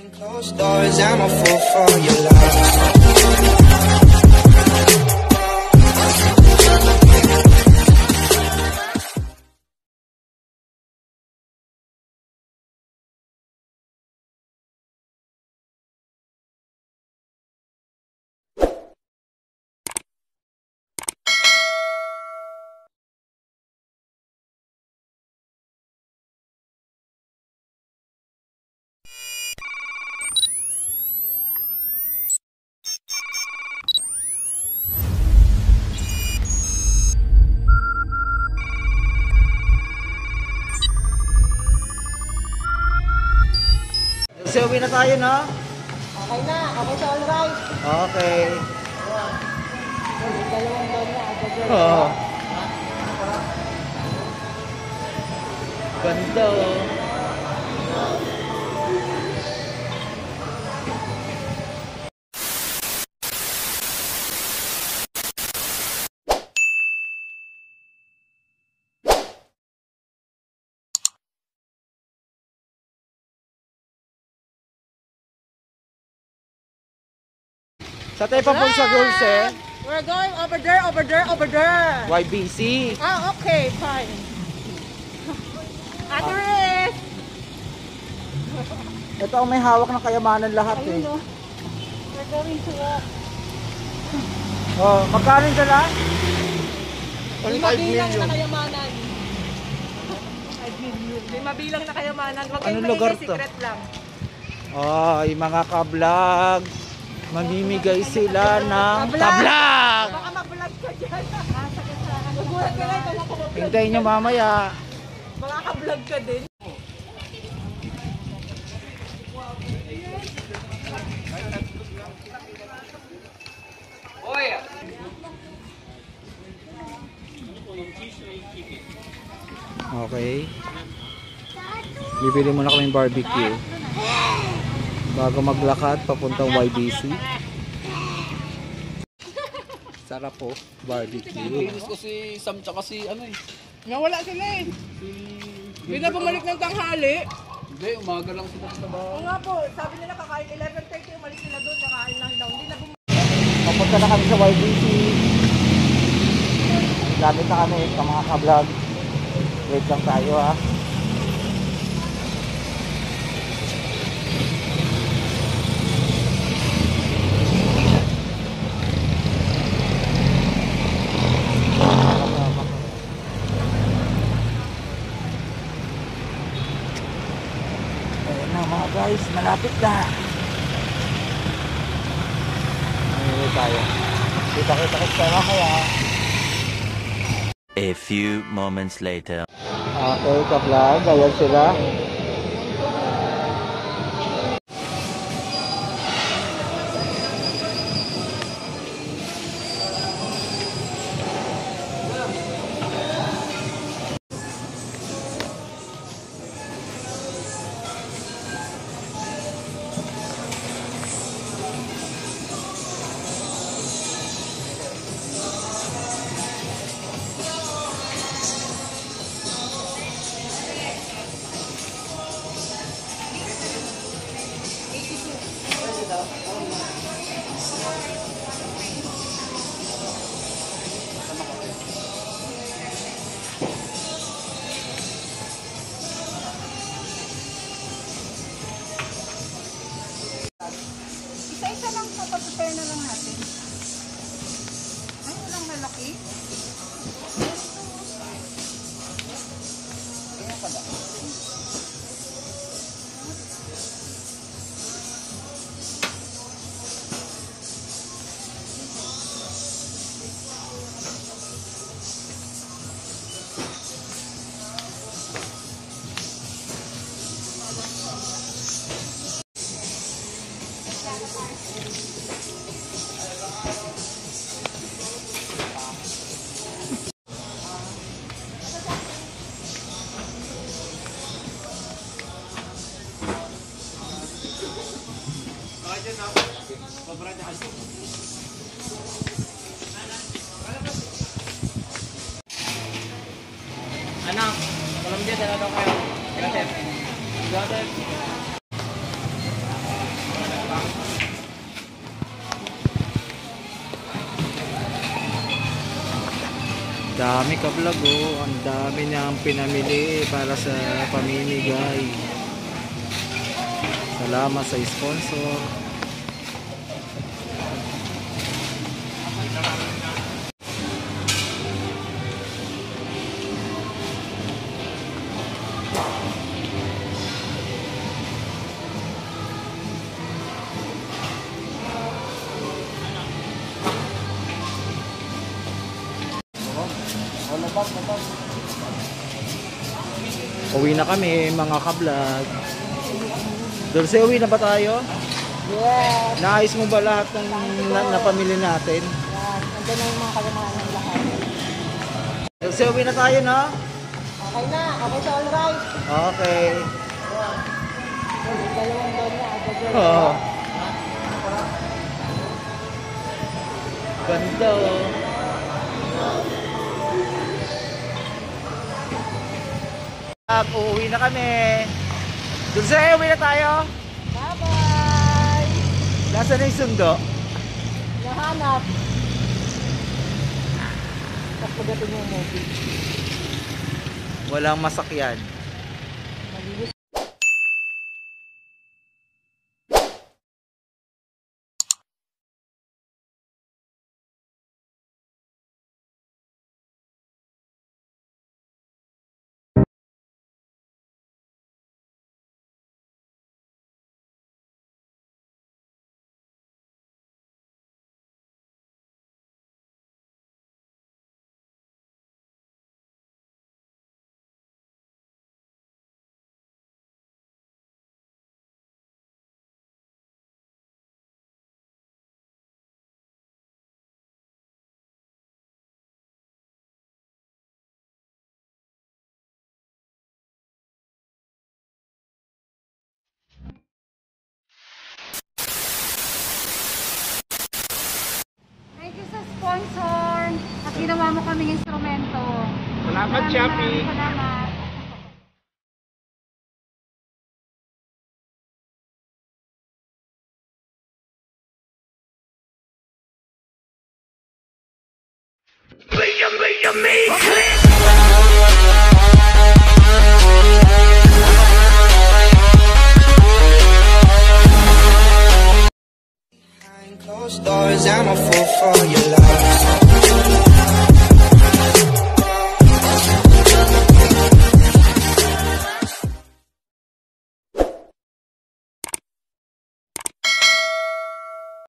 Closed doors, I'm a fool for your love. So, uwi na tayo, no? Okay na, okay sa all right. Okay. Dalawang doon na, Oo. Ganda, oh. Sa tayo pa po sa girls, eh. We're going over there, over there, over there. YBC. Ah, okay, fine. Address! Ito ang may hawak ng kayamanan lahat, eh. Ayun, no? We're going to walk. Oh, magkano yung dala? May mabilang na kayamanan. 5 million. May mabilang na kayamanan. Huwag kayong Anong lugar maingay, to? secret lang. Oh, yung mga ka-vlog. Mamimigay sila ng ka-vlog! Baka mag-vlog ka dyan. Sakit sa ano. Magulat ka lang kung ako. Hintayin nyo mamaya. Baka ka-vlog ka din. Okay. Bibili muna kami barbecue bago maglakad papuntang YBC. Sarap po, barbecue. Nilinis ko si Sam tsaka si ano eh. Nawala sila eh. Hindi na bumalik ng tanghali. Hindi, umaga lang sila sa bahay. Oo nga po, sabi nila kakain 11:30 umalis sila doon, kakain lang daw. Hindi na bumalik. Papunta na kami sa YBC. Lapit na kami sa mga ka-vlog. Wait lang tayo, ha. Ayan na mga guys, malapit na. Ayun tayo. Kita-kita kaya. A few moments later. Okay, ka-vlog. Ayan sila. Isa-isa lang papaprepare na lang natin. Ay, walang malaki. Ayan pala. Anak, walang dyan, dala daw kayo. Gracias. Gracias. dami ka-vlog oh. Ang dami niyang pinamili para sa pamimigay. Salamat sa sponsor. Uwi na kami mga ka-vlog. Dulce, uwi na ba tayo? Yes. Naayos mo ba lahat ng napamili natin? Yan. Nandiyan na yung mga kalamahan ng lahat. Dulce, uwi na tayo, no? Okay na. Okay sa all right. Okay. Yung dalawang doon na. Oo. Ganda oh. Uuwi na kami. Dulce, uwi na tayo. Bye-bye. Nasaan na yung sundo? Nahanap. Tapos pagdating yung movie. Walang masakyan. Thank you sa sponsor. At ginawa mo kaming instrumento. Salamat, Chappy. Salamat. Behind closed doors, I'm a fool for your love.